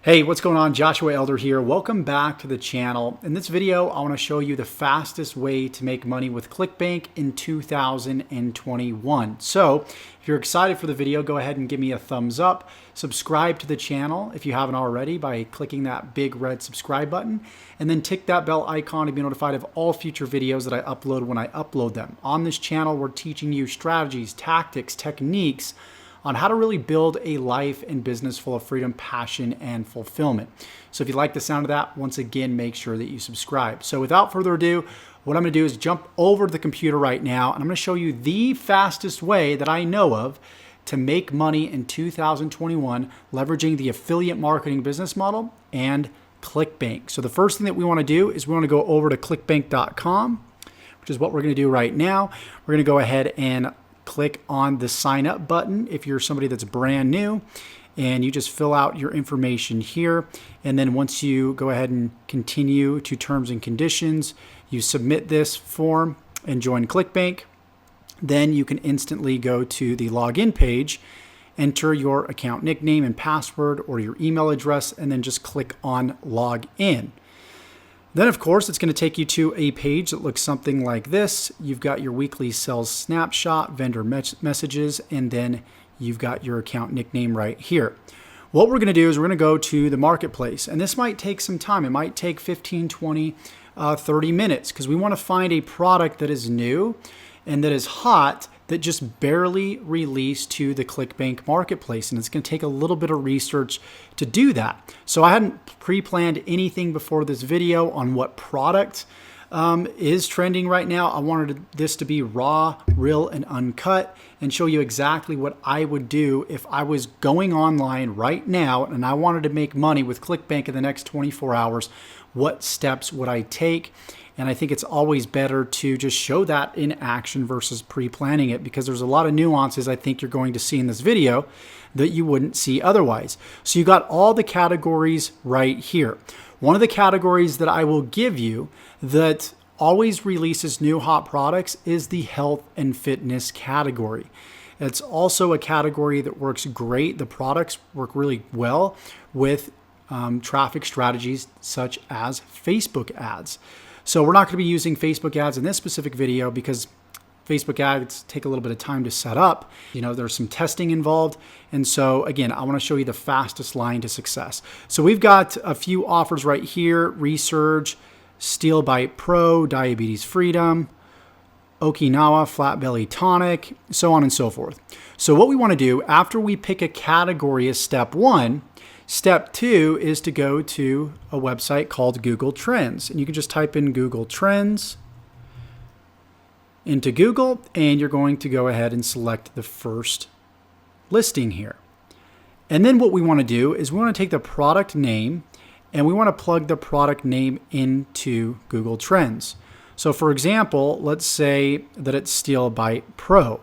Hey, what's going on? Joshua Elder here. Welcome back to the channel. In this video, I want to show you the fastest way to make money with Clickbank in 2021. So if you're excited for the video, go ahead and give me a thumbs up. Subscribe to the channel if you haven't already by clicking that big red subscribe button, and then tick that bell icon to be notified of all future videos that I upload when I upload them. On this channel, we're teaching you strategies, tactics, techniques on how to really build a life and business full of freedom, passion, and fulfillment. So if you like the sound of that, once again, make sure that you subscribe. So without further ado, what I'm gonna do is jump over to the computer right now, and I'm gonna show you the fastest way that I know of to make money in 2021, leveraging the affiliate marketing business model and Clickbank. So the first thing that we wanna do is we wanna go over to clickbank.com, which is what we're gonna do right now. We're gonna go ahead and click on the sign up button if you're somebody that's brand new, and you just fill out your information here. And then once you go ahead and continue to terms and conditions, you submit this form and join Clickbank. Then you can instantly go to the login page, enter your account nickname and password or your email address, and then just click on log in. Then, of course, it's going to take you to a page that looks something like this. You've got your weekly sales snapshot, vendor messages, and then you've got your account nickname right here. What we're going to do is we're going to go to the marketplace, and this might take some time. It might take 15, 20, 30 minutes because we want to find a product that is new and that is hot that just barely released to the Clickbank Marketplace. And it's going to take a little bit of research to do that. So I hadn't pre-planned anything before this video on what product is trending right now. I wanted this to be raw, real, and uncut and show you exactly what I would do if I was going online right now and I wanted to make money with Clickbank in the next 24 hours. What steps would I take? And I think it's always better to just show that in action versus pre-planning it, because there's a lot of nuances I think you're going to see in this video that you wouldn't see otherwise. So you got all the categories right here. One of the categories that I will give you that always releases new hot products is the health and fitness category. It's also a category that works great. The products work really well with traffic strategies such as Facebook ads. So we're not going to be using Facebook ads in this specific video because Facebook ads take a little bit of time to set up. You know, there's some testing involved. And so again, I want to show you the fastest line to success. So we've got a few offers right here: Resurge, Steel Bite Pro, Diabetes Freedom, Okinawa Flat Belly Tonic, so on and so forth. So what we want to do after we pick a category is step one. Step two is to go to a website called Google Trends. And you can just type in Google Trends into Google, and you're going to go ahead and select the first listing here. And then what we want to do is we want to take the product name and we want to plug the product name into Google Trends. So for example, let's say that it's Steel Bite Pro.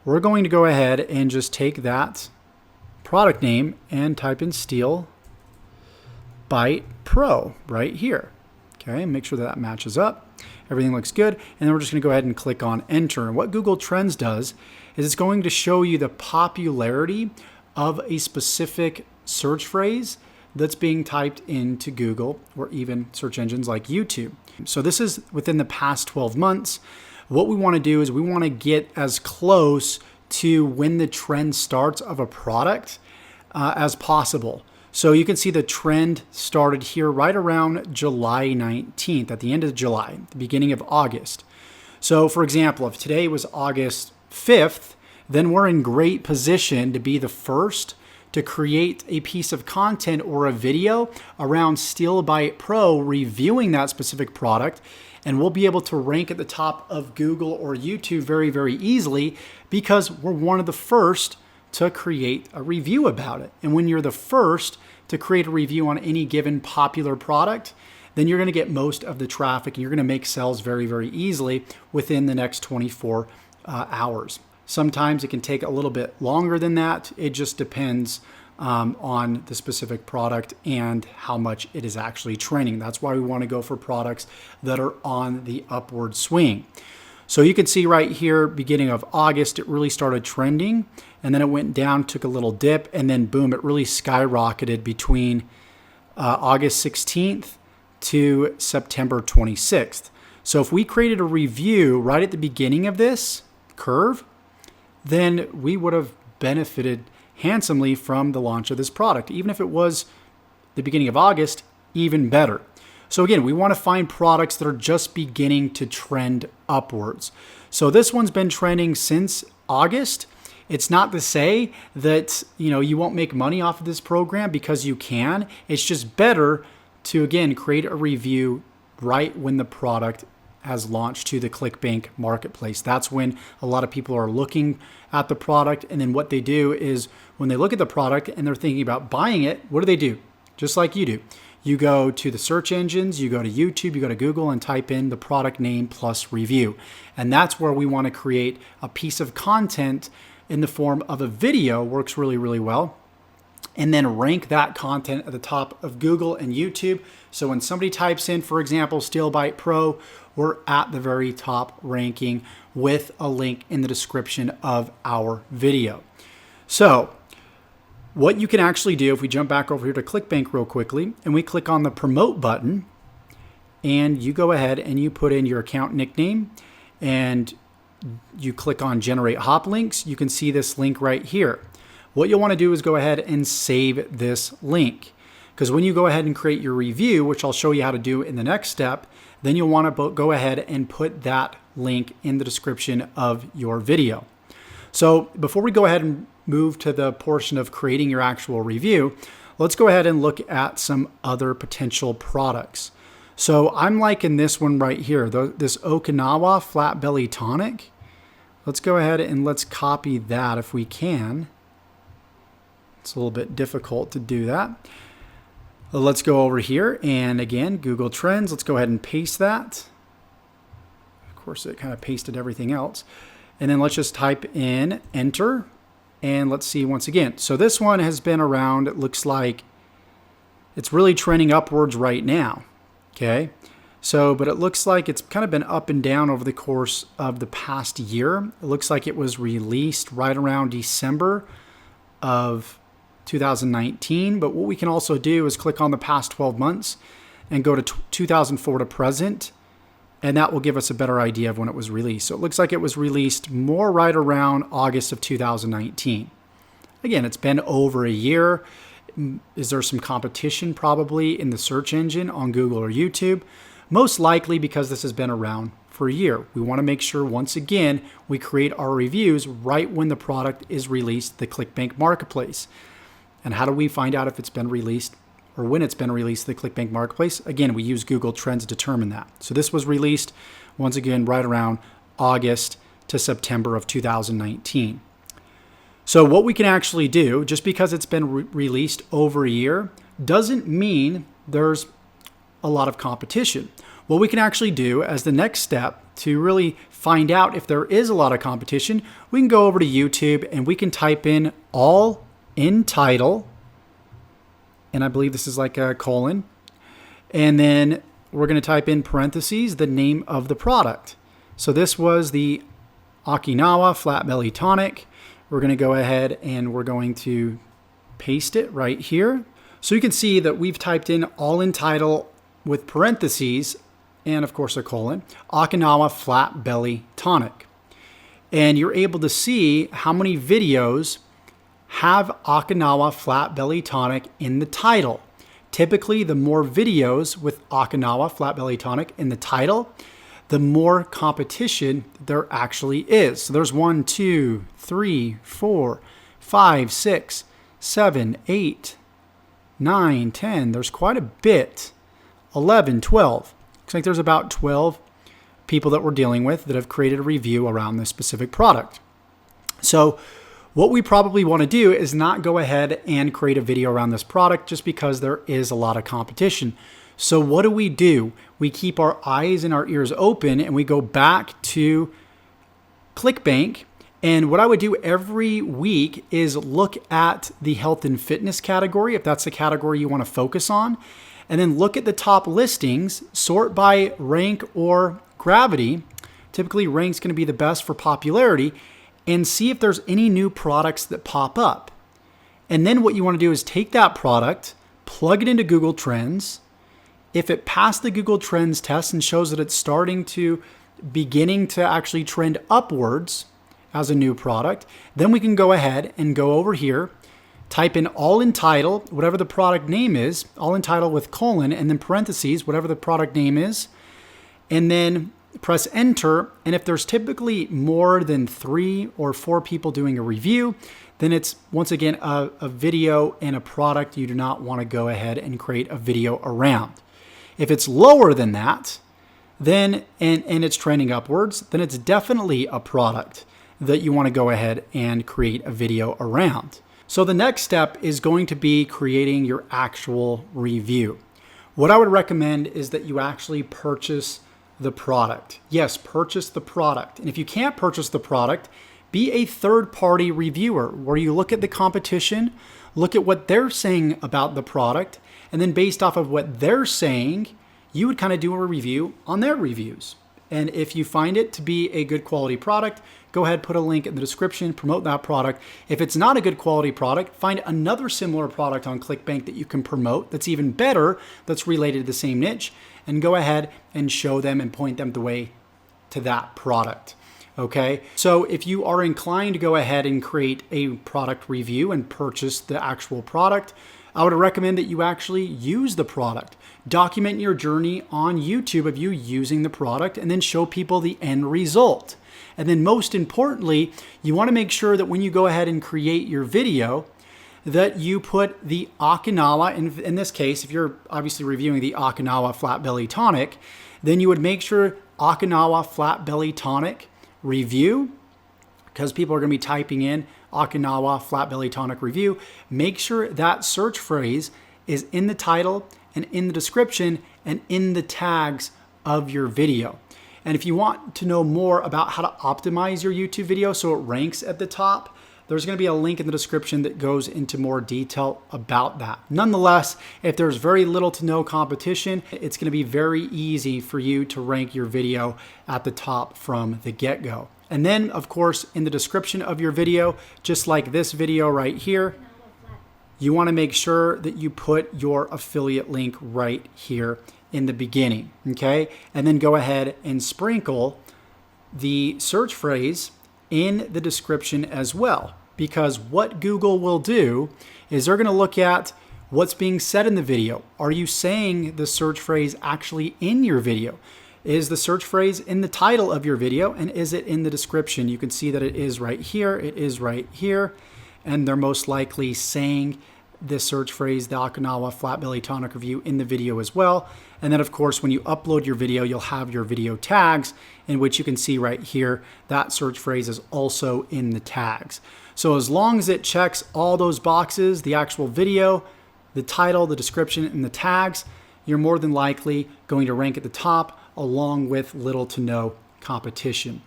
We're going to go ahead and just take that product name and type in Steel Bite Pro right here. Okay, make sure that matches up. Everything looks good. And then we're just going to go ahead and click on enter. And what Google Trends does is it's going to show you the popularity of a specific search phrase that's being typed into Google or even search engines like YouTube. So this is within the past 12 months. What we want to do is we want to get as close to when the trend starts of a product as possible. So you can see the trend started here right around July 19th, at the end of July, the beginning of August. So for example, if today was August 5th, then we're in great position to be the first to create a piece of content or a video around Steel Bite Pro reviewing that specific product. And we'll be able to rank at the top of Google or YouTube very, very easily because we're one of the first to create a review about it. And when you're the first to create a review on any given popular product, then you're going to get most of the traffic and you're going to make sales very, very easily within the next 24 hours. Sometimes it can take a little bit longer than that. It just depends on the specific product and how much it is actually trending. That's why we want to go for products that are on the upward swing. So you can see right here, beginning of August, it really started trending, and then it went down, took a little dip, and then boom, it really skyrocketed between August 16th to September 26th. So if we created a review right at the beginning of this curve, then we would have benefited handsomely from the launch of this product. Even if it was the beginning of August, even better. So again, we want to find products that are just beginning to trend upwards. So this one's been trending since August. It's not to say that, you won't make money off of this program, because you can. It's just better to, again, create a review right when the product has launched to the Clickbank Marketplace. That's when a lot of people are looking at the product. And then what they do is when they look at the product and they're thinking about buying it, what do? Just like you do. You go to the search engines, you go to YouTube, you go to Google and type in the product name plus review. And that's where we want to create a piece of content in the form of a video. Works really, really well. And then rank that content at the top of Google and YouTube. So when somebody types in, for example, SteelBite Pro, we're at the very top ranking with a link in the description of our video. So what you can actually do, if we jump back over here to Clickbank real quickly and we click on the promote button, and you go ahead and you put in your account nickname and you click on generate hop links, you can see this link right here. What you'll want to do is go ahead and save this link, because when you go ahead and create your review, which I'll show you how to do in the next step, then you'll want to go ahead and put that link in the description of your video. So before we go ahead and move to the portion of creating your actual review, let's go ahead and look at some other potential products. So I'm liking this one right here, this Okinawa Flat Belly Tonic. Let's go ahead and let's copy that if we can. It's a little bit difficult to do that. Let's go over here and again, Google Trends. Let's go ahead and paste that. Of course, it kind of pasted everything else. And then let's just type in enter. And let's see once again. So this one has been around. It looks like it's really trending upwards right now. Okay. So, but it looks like it's kind of been up and down over the course of the past year. It looks like it was released right around December of 2019. But what we can also do is click on the past 12 months and go to 2004 to present. And that will give us a better idea of when it was released. So it looks like it was released more right around August of 2019. Again, it's been over a year. Is there some competition probably in the search engine on Google or YouTube? Most likely, because this has been around for a year. We want to make sure, once again, we create our reviews right when the product is released, the Clickbank Marketplace. And how do we find out if it's been released or when it's been released, the Clickbank Marketplace? Again, we use Google Trends to determine that. So this was released, once again, right around August to September of 2019. So what we can actually do, just because it's been released over a year, doesn't mean there's a lot of competition. What we can actually do as the next step to really find out if there is a lot of competition, we can go over to YouTube and we can type in all in title, and I believe this is like a colon, and then we're going to type in parentheses the name of the product. So this was the Okinawa Flat Belly Tonic. We're going to go ahead and we're going to paste it right here. So you can see that we've typed in all in title with parentheses and of course a colon, Okinawa Flat Belly Tonic. And you're able to see how many videos have Okinawa Flat Belly Tonic in the title. Typically, the more videos with Okinawa Flat Belly Tonic in the title, the more competition there actually is. So there's 1, 2, 3, 4, 5, 6, 7, 8, 9, 10. There's quite a bit. 11, 12. Looks like there's about 12 people that we're dealing with that have created a review around this specific product. So what we probably want to do is not go ahead and create a video around this product just because there is a lot of competition. So what do? We keep our eyes and our ears open and we go back to Clickbank. And what I would do every week is look at the health and fitness category, if that's the category you want to focus on, and then look at the top listings, sort by rank or gravity. Typically, rank's going to be the best for popularity, and see if there's any new products that pop up. And then what you want to do is take that product, plug it into Google Trends. If it passed the Google Trends test and shows that it's beginning to actually trend upwards as a new product, then we can go ahead and go over here, type in all in title, whatever the product name is, all in title with colon, and then parentheses, whatever the product name is, and then press enter. And if there's typically more than 3 or 4 people doing a review, then it's once again a video and a product you do not want to go ahead and create a video around. If it's lower than that, then and it's trending upwards, then it's definitely a product that you want to go ahead and create a video around. So the next step is going to be creating your actual review. What I would recommend is that you actually purchase the product. Yes, purchase the product. And if you can't purchase the product, be a third-party reviewer where you look at the competition, look at what they're saying about the product, and then based off of what they're saying, you would kind of do a review on their reviews. And if you find it to be a good quality product, go ahead, put a link in the description, promote that product. If it's not a good quality product, find another similar product on Clickbank that you can promote that's even better, that's related to the same niche, and go ahead and show them and point them the way to that product. Okay, so if you are inclined to go ahead and create a product review and purchase the actual product, I would recommend that you actually use the product. Document your journey on YouTube of you using the product and then show people the end result. And then most importantly, you want to make sure that when you go ahead and create your video, that you put the Okinawa, in this case, if you're obviously reviewing the Okinawa Flat Belly Tonic, then you would make sure Okinawa Flat Belly Tonic review, because people are going to be typing in Okinawa Flat Belly Tonic review. Make sure that search phrase is in the title and in the description and in the tags of your video. And if you want to know more about how to optimize your YouTube video so it ranks at the top, there's going to be a link in the description that goes into more detail about that. Nonetheless, if there's very little to no competition, it's going to be very easy for you to rank your video at the top from the get-go. And then, of course, in the description of your video, just like this video right here, you want to make sure that you put your affiliate link right here in the beginning, okay? And then go ahead and sprinkle the search phrase in the description as well, because what Google will do is they're going to look at what's being said in the video. Are you saying the search phrase actually in your video? Is the search phrase in the title of your video, and is it in the description? You can see that it is right here, it is right here, and they're most likely saying this search phrase, the Okinawa Flat Belly Tonic review, in the video as well. And then of course, when you upload your video, you'll have your video tags, in which you can see right here, that search phrase is also in the tags. So as long as it checks all those boxes, the actual video, the title, the description, and the tags, you're more than likely going to rank at the top along with little to no competition.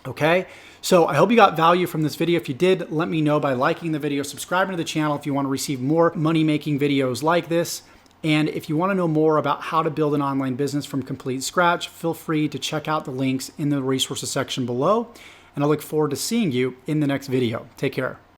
Okay, so I hope you got value from this video. If you did, let me know by liking the video, subscribing to the channel if you want to receive more money-making videos like this. And if you want to know more about how to build an online business from complete scratch, feel free to check out the links in the resources section below. And I look forward to seeing you in the next video. Take care.